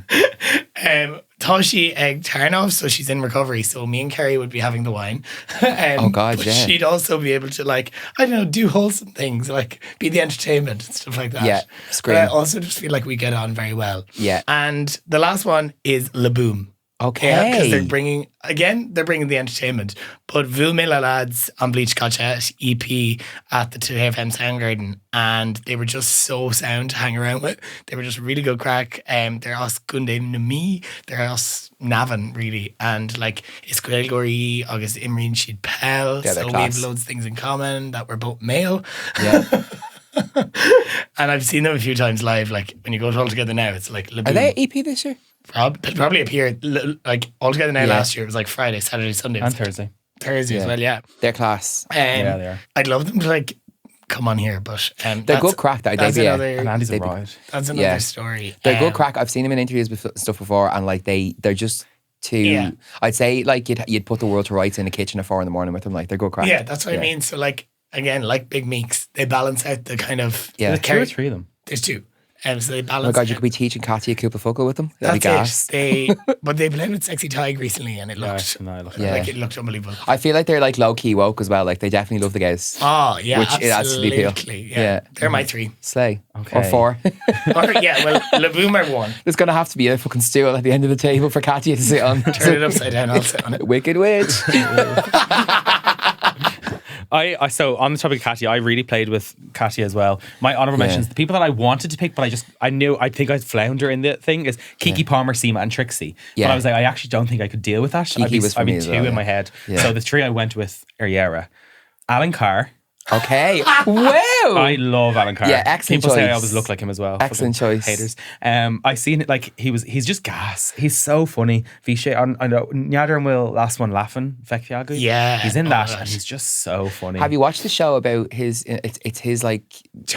Toshi egged Tarnov, so she's in recovery. So me and Kerry would be having the wine. Oh God, but yeah. She'd also be able to like, I don't know, do wholesome things, like be the entertainment and stuff like that. Yeah, But scream. I also just feel like we get on very well. Yeah. And the last one is Laboom. Okay. Because they're bringing the entertainment. But Vulmila lads on Bleach Gotcha EP at the 2FM Soundgarden, and they were just so sound to hang around with. They were just really good crack. They're us Gunde Nami, they're us Navan really, and like it's Gregori, August Imrin Sheed Pell. Yeah, they're So we class. have loads of things in common that we're both male. Yeah. And I've seen them a few times live. Like when you go to All Together Now, it's like Laboom. Are they EP this year? They'll probably appear like All Together Now Yeah. last year. It was like Friday, Saturday, Sunday. And Thursday. Thursday as Yeah. well, yeah. They're class. Yeah, they are. I'd love them to like come on here, but They're good crack, that that's debut. another, And Andy's a They'd be- ride. that's another Yeah. story. They're good crack. I've seen them in interviews with stuff before, and like they're just too. Yeah. I'd say like you'd put the world to rights in the kitchen at 4 a.m. with them. Like they're good crack. Yeah, that's what I mean. So like again, like Big Meeks, they balance out the kind of Yeah. There's two or three of them. There's two. So they Oh balance. my God, you out- could be teaching Katya Kupafuka with them. That'd That's be gas. it. But they played with Sexy Tig recently, and it looked Yeah. like it looked unbelievable. I feel like they're like low key woke as well. Like they definitely love the guys. Oh yeah, Which it adds to the appeal. absolutely. Yeah. Yeah, they're my three. Slay. Okay. Or 4. Or, yeah, well, Laboom are one. There's gonna have to be a fucking stool at the end of the table for Katya to sit on. Turn it upside down. I'll sit on it. Wicked witch. So on the topic of Katya, I really played with Katya as well. My honorable mentions, the people that I wanted to pick, but I think I'd flounder in the thing is Kiki Palmer, Seema, and Trixie. Yeah. But I was like, I actually don't think I could deal with that. Kiki was for I'd be me as two well, in yeah. my head. Yeah. So the three I went with are Yara, Alan Carr. Okay. Wow. I love Alan Carr. Yeah, excellent People say I choice. always look like him as well. Excellent Fucking choice. Haters. I seen it like he's just gas. He's so funny. Vishay I know Nyadar and Will last one laughing. Vekyagu. Yeah. He's in Oh, that gosh. and he's just so funny. Have you watched the show about his? It's his like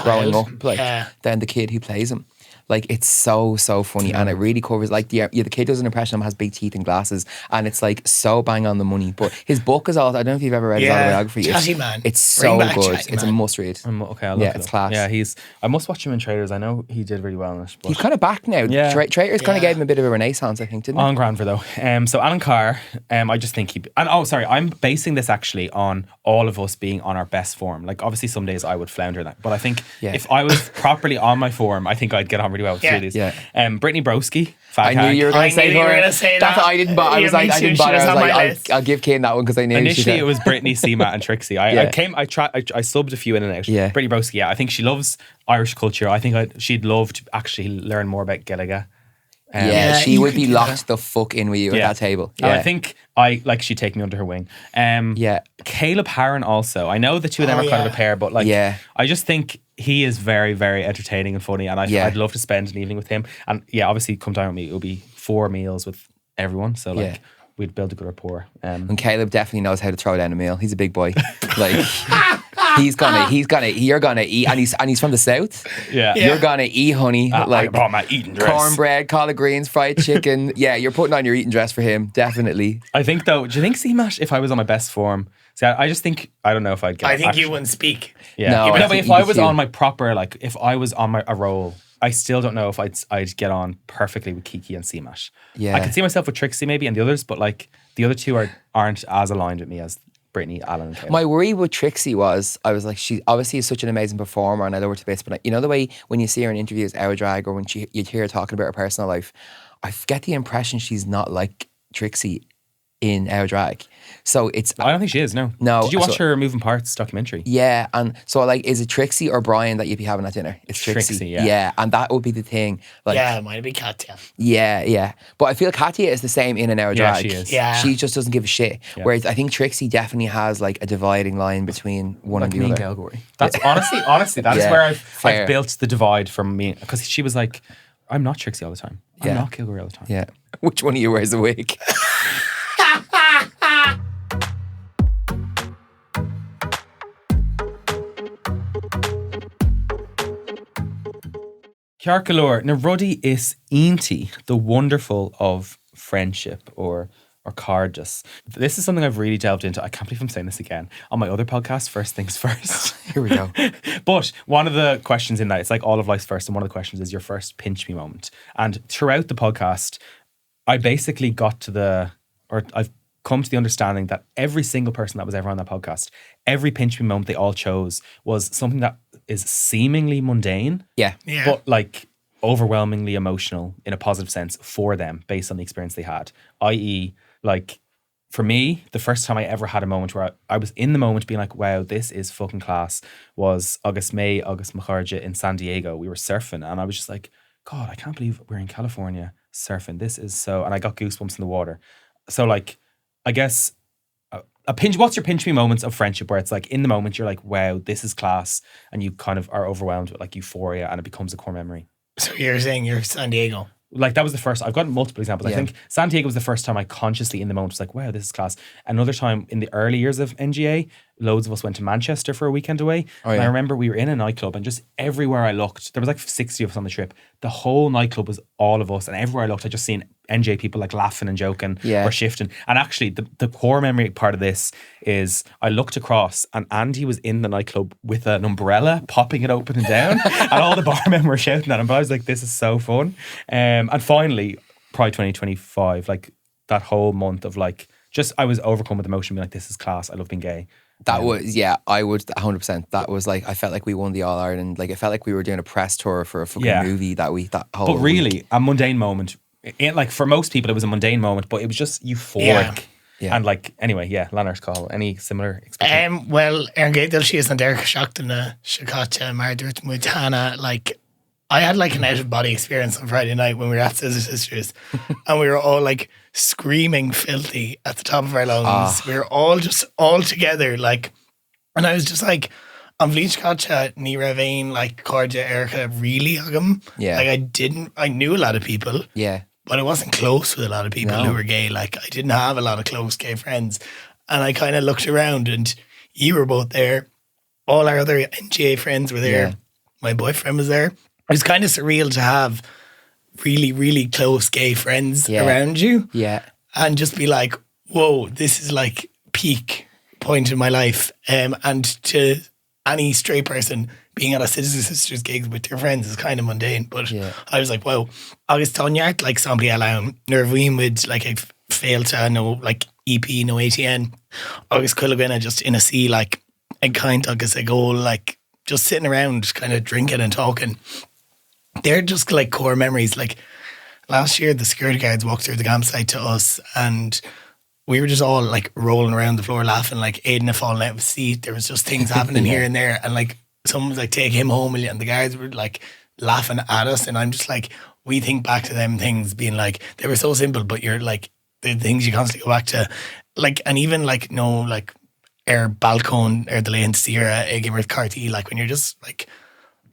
growing Child. up, like Yeah. then the kid who plays him. Like it's so funny, and it really covers like the kid does an impression of him, has big teeth and glasses, and it's like so bang on the money. But his book is all. I don't know if you've ever read his autobiography. Chatty Man. It's so Bring back good. Chatty It's a Man. must read. Okay, I'll look Yeah, it it's up. class. Yeah, I must watch him in Traitors. I know he did really well in it. But He's kind of back now. Yeah. Traitors kind of Yeah. gave him a bit of a renaissance, I think, didn't he? on Granver though. So Alan Carr, I just think I'm basing this actually on all of us being on our best form. Like obviously some days I would flounder in that, but I think Yeah. if I was properly on my form, I think I'd get on really well with Yeah. these. Yeah. Brittany Broski. I knew you were going I to say knew you were her. gonna say That's that. I didn't. I Yeah, was me like, I too. didn't She bother. was I was on my like, list. I'll give Kane that one because I knew. Initially, it was Brittany, Seema, and Trixie. I Yeah. subbed a few in and out. Yeah. Brittany Broski, yeah. I think she loves Irish culture. I think she'd love to actually learn more about Gallagher. Yeah, Yeah, she you would could be do locked that. the fuck in with you at that table. And Yeah. I think she'd take me under her wing. Yeah. Caleb Harron also. I know the two of them Oh, are kind of yeah. a pair, but like Yeah. I just think he is very, very entertaining and funny, and Yeah. I'd love to spend an evening with him. And yeah, obviously come down with me. It'll be 4 meals with everyone. So like Yeah. we'd build a good rapport. And Caleb definitely knows how to throw down a meal. He's a big boy. Like you're gonna eat, and he's from the south. yeah. You're gonna eat, honey. I Like brought my eating dress. cornbread, collard greens, fried chicken. Yeah, you're putting on your eating dress for him, definitely. I think though, do you think C-Mash, if I was on my best form? See, I just think, I don't know if I'd get I think actually- you wouldn't speak. Yeah. No, I but think if you'd I be was cute. on my proper, like, if I was on a roll, I still don't know if I'd get on perfectly with Kiki and C-Mash. Yeah. I could see myself with Trixie maybe and the others, but like, the other two aren't as aligned with me as Brittany, Alan, and Caleb. My worry with Trixie was, I was like, she obviously is such an amazing performer, and I love her to bits. But you know the way when you see her in interviews, our drag, or when you hear her talking about her personal life, I get the impression she's not like Trixie in our drag. So it's I don't think she is. No. No, Did you watch so- her Moving Parts documentary? yeah, and so like, is it Trixie or Brian that you'd be having at dinner? It's Trixie. Trixie, yeah. And that would be the thing. Like, Yeah, it might be Katya. yeah. But I feel Katya is the same in and out of Yeah, drag. she is. Yeah. She just doesn't give a shit. Yeah. Whereas I think Trixie definitely has like a dividing line between one Like and me the and other. Gail Gorey. That's honestly, that is Yeah, where I've fair. built the divide from me. Because she was like, I'm not Trixie all the time. I'm Yeah. not Gail Gorey all the time. Yeah. Which one of you wears a wig? Ciarán na ruddy is inti, the wonderful of friendship or cardus. This is something I've really delved into. I can't believe I'm saying this again on my other podcast, First Things First. Here we go. But one of the questions in that, it's like all of life's first, and one of the questions is your first pinch me moment. And throughout the podcast, I basically I've come to the understanding that every single person that was ever on that podcast, every pinch me moment they all chose was something that is seemingly mundane, Yeah. Yeah. but like overwhelmingly emotional in a positive sense for them based on the experience they had. I.e., like for me, the first time I ever had a moment where I was in the moment being like, wow, this is fucking class, was August Macharja in San Diego. We were surfing and I was just like, God, I can't believe we're in California surfing. This is so, and I got goosebumps in the water. So like, I guess what's your pinch me moments of friendship where it's like in the moment you're like, wow, this is class, and you kind of are overwhelmed with like euphoria and it becomes a core memory. So you're saying you're San Diego. Like that was the first, I've got multiple examples. Yeah. I think San Diego was the first time I consciously in the moment was like, wow, this is class. Another time in the early years of NGA, loads of us went to Manchester for a weekend away. And I remember we were in a nightclub and just everywhere I looked, there was like 60 of us on the trip. The whole nightclub was all of us. And everywhere I looked, I just seen NJ people like laughing and joking or shifting. And actually the core memory part of this is I looked across and Andy was in the nightclub with an umbrella, popping it open and down. And all the barmen were shouting at him. But I was like, this is so fun. And finally, Pride 2025, like that whole month of like, just I was overcome with emotion, being like, this is class. I love being gay. That was, yeah, I would 100%. That was like, I felt like we won the All Ireland. Like, it felt like we were doing a press tour for a fucking movie that whole But really, week. a mundane moment. Like for most people, it was a mundane moment, but it was just euphoric. Yeah. And like, anyway, Lanar's call. Any similar experience? Well, Ar Gaedal she is an Derek Shockton, Shakata, Margaret, Mutana. Like, I had like an out of body experience on Friday night when we were at Scissor Sisters, and we were all like screaming filthy at the top of our lungs. We were all just all together, like, and I was just like, on Bleach Gotcha, Nira Bain, like Cordia, Erica, really hug Yeah. Like I knew a lot of people. Yeah. But I wasn't close with a lot of people who were gay. Like, I didn't have a lot of close gay friends. And I kind of looked around and you were both there. All our other NGA friends were there. Yeah. My boyfriend was there. It was kind of surreal to have really, really close gay friends around you. Yeah. And just be like, whoa, this is like peak point in my life. And to any straight person, being at a Scissor Sisters gigs with your friends is kind of mundane. But I was like, wow, agus Tonyart, like somebody alone, Nervine would like I failed to no like EP, no ATN. Agus Culligana just in a sea, like a kind agus a goal, like just sitting around kind of drinking and talking. They're just like core memories. Like last year, the security guards walked through the campsite to us and we were just all like rolling around the floor laughing, like Aidan had fallen out of his seat. There was just things happening here and there. And like someone was like, take him home, and the guards were like laughing at us. And I'm just like, we think back to them things being like, they were so simple, but you're like, the things you constantly go back to. Like, and even like, no, like, our balcony, or the lane Sierra, Egamert Carty, like when you're just like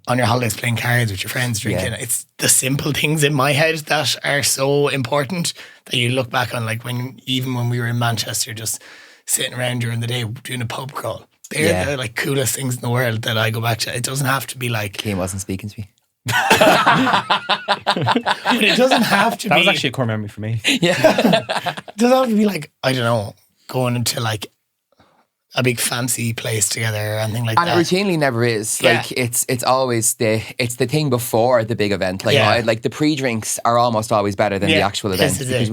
on your holidays playing cards with your friends, drinking. It's the simple things in my head that are so important that you look back on, like even when we were in Manchester, just sitting around during the day doing a pub crawl. They're the like coolest things in the world that I go back to. It doesn't have to be like Cian wasn't speaking to me. but it doesn't have to That be was actually a core memory for me. it doesn't have to be like, I don't know, going into like a big fancy place together or anything like And that. it routinely never is. Yeah. Like it's always the thing before the big event. Like like the pre-drinks are almost always better than the actual event, this is because it.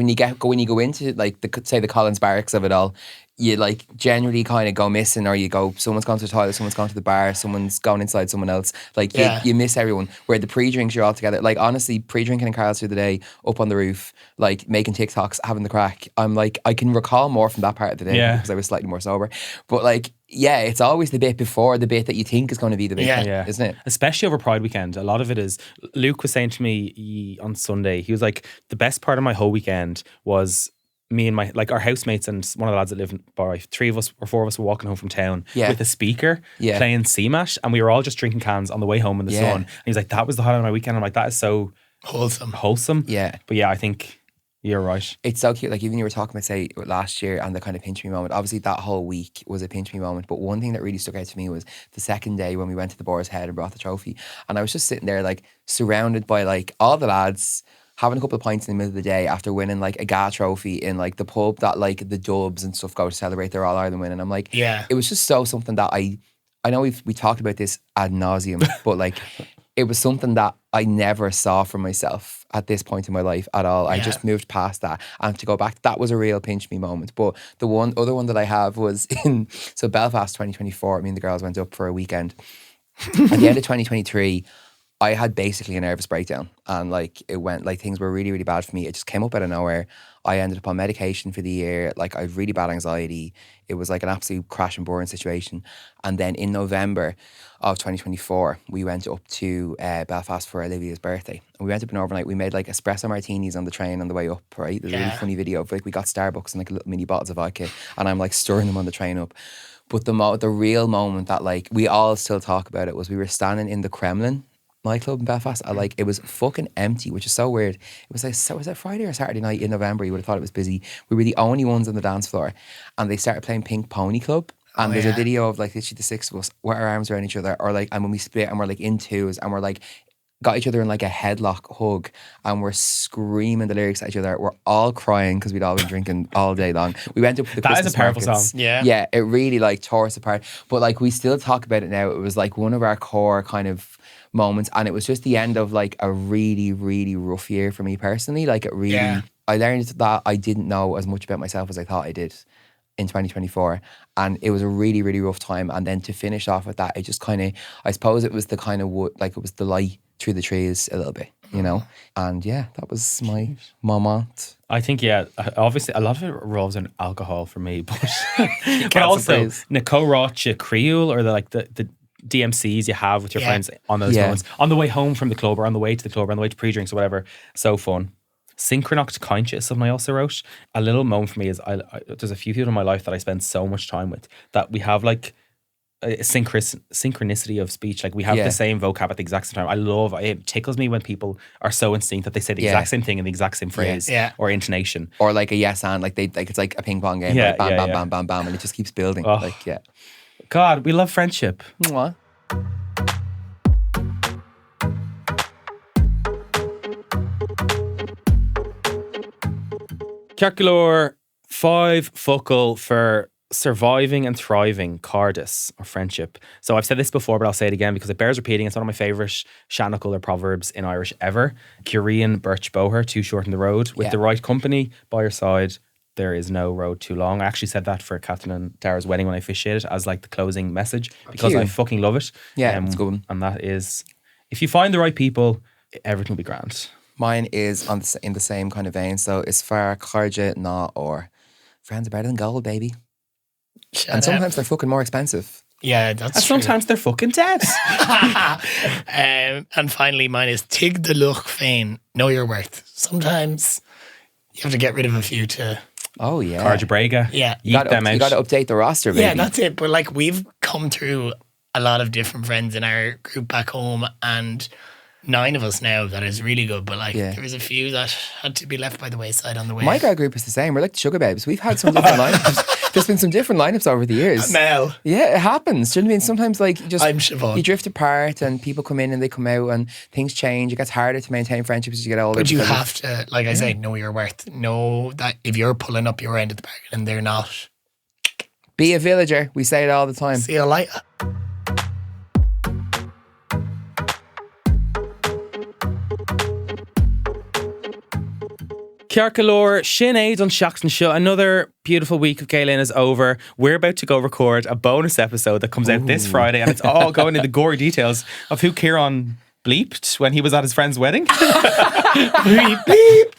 when you go into like the Collins Barracks of it all, you like generally kind of go missing, or you go, someone's gone to the toilet, someone's gone to the bar, someone's gone inside someone else. Like you miss everyone. Where the pre-drinks, you're all together. Like honestly, pre-drinking in Carl's the other day, up on the roof, like making TikToks, having the crack. I'm like, I can recall more from that part of the day because I was slightly more sober. But like, yeah, it's always the bit before the bit that you think is going to be the big thing, isn't it? Especially over Pride weekend. A lot of it is, Luke was saying to me on Sunday, he was like, the best part of my whole weekend was me and our housemates and one of the lads that live in Bar, 3 of us or 4 of us were walking home from town with a speaker playing CMAT, and we were all just drinking cans on the way home in the sun. And he's like, that was the highlight of my weekend. I'm like, that is so wholesome. Yeah. But yeah, I think you're right. It's so cute. Like even you were talking about, say, last year and the kind of pinch me moment. Obviously that whole week was a pinch me moment. But one thing that really stuck out to me was the second day when we went to the Boar's Head and brought the trophy. And I was just sitting there like surrounded by like all the lads having a couple of pints in the middle of the day after winning like a GA trophy in like the pub that like the Dubs and stuff go to celebrate their All-Ireland win. And I'm like, it was just so something that I know we talked about this ad nauseum, but like it was something that I never saw for myself at this point in my life at all. I just moved past that. And to go back, that was a real pinch me moment. But the other one that I have was in Belfast 2024. Me and the girls went up for a weekend. At the end of 2023, I had basically a nervous breakdown, and like it went, like things were really, really bad for me. It just came up out of nowhere. I ended up on medication for the year. Like I had really bad anxiety. It was like an absolute crash and burn situation. And then in November of 2024, we went up to Belfast for Olivia's birthday. And we went up an overnight. We made like espresso martinis on the train on the way up, right? There's a really funny video of like we got Starbucks and like little mini bottles of vodka, and I'm like stirring them on the train up. But the real moment that like we all still talk about it was we were standing in the Kremlin nightclub in Belfast. It was fucking empty, which is so weird. It was like, so was it Friday or Saturday night in November? You would have thought it was busy. We were the only ones on the dance floor, and they started playing Pink Pony Club. And there's a video of like literally the 6 of us with our arms around each other, or like, and when we split and we're like in twos and we're like got each other in like a headlock hug, and we're screaming the lyrics at each other. We're all crying because we'd all been drinking all day long. We went up to the That Christmas is a powerful markets. song. Yeah, it really like tore us apart. But like we still talk about it now. It was like one of our core kind of moments, and it was just the end of like a really, really rough year for me personally. Like it really, I learned that I didn't know as much about myself as I thought I did in 2024, and it was a really, really rough time. And then to finish off with that, it just kind of, I suppose it was the kind of like it was the light through the trees a little bit, you know. And yeah, that was my moment. I think obviously a lot of it revolves on alcohol for me, but but also na córáte Creole, or the DMCs you have with your friends on those moments, on the way home from the club, or on the way to the club, or on the way to pre-drinks or whatever. So fun. Synchronocht Kaintje is something I also wrote. A little moment for me is there's a few people in my life that I spend so much time with that we have like a synchronicity of speech. Like we have the same vocab at the exact same time. It tickles me when people are so in sync that they say the exact same thing in the exact same phrase or intonation. Or like a yes and, like it's like a ping pong game. Like bam, bam, bam, bam, bam, and it just keeps building. God, we love friendship. Mwah. Cearculóir 5 focal for surviving and thriving cardis or friendship. So I've said this before, but I'll say it again because it bears repeating. It's one of my favourite Shanachal or proverbs in Irish ever. Ciarán birch boher, too short in the road. With the right company by your side, there is no road too long. I actually said that for Cathal and Tara's wedding when I officiated as like the closing message because I fucking love it. Yeah, it's a good one. And that is, if you find the right people, everything will be grand. Mine is in the same kind of vein. So it's far carja na, or friends are better than gold, baby. And sometimes they're fucking more expensive. Yeah, that's and sometimes they're fucking dead. And finally, mine is tig de luch féin, know your worth. Sometimes you have to get rid of a few to... Oh, yeah. Carja Brega. Yeah. You got to update the roster, baby. Yeah, that's it. But like we've come through a lot of different friends in our group back home, and 9 of us now that is really good, but like there was a few that had to be left by the wayside on the way. My guy group is the same. We're like the Sugar Babes. We've had some different lineups. There's been some different lineups over the years. Mel. Yeah, it happens. Do you know what I mean? Sometimes like I'm Siobhan. You drift apart and people come in and they come out and things change. It gets harder to maintain friendships as you get older. But you have to, like I say, know your worth. Know that if you're pulling up your end of the bargain and they're not. Be a villager. We say it all the time. See you later. Ciarán Sinead on Shaxton Show. Another beautiful week of Gaelin is over. We're about to go record a bonus episode that comes out this Friday, and it's all going into the gory details of who Ciarán bleeped when he was at his friend's wedding. Bleep, bleep.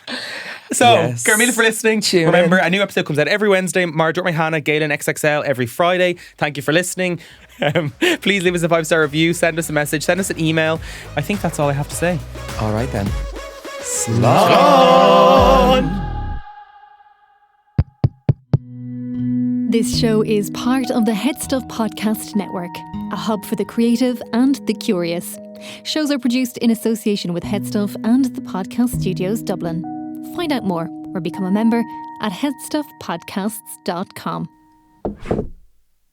So, Yes. Garmila for listening. Tune Remember, in. a new episode comes out every Wednesday. Marjorie Hannah, Gaelin XXL every Friday. Thank you for listening. Please leave us a 5-star review. Send us a message. Send us an email. I think that's all I have to say. All right then. This show is part of the Head Stuff Podcast Network, a hub for the creative and the curious. Shows are produced in association with Head Stuff and the Podcast Studios Dublin. Find out more or become a member at headstuffpodcasts.com.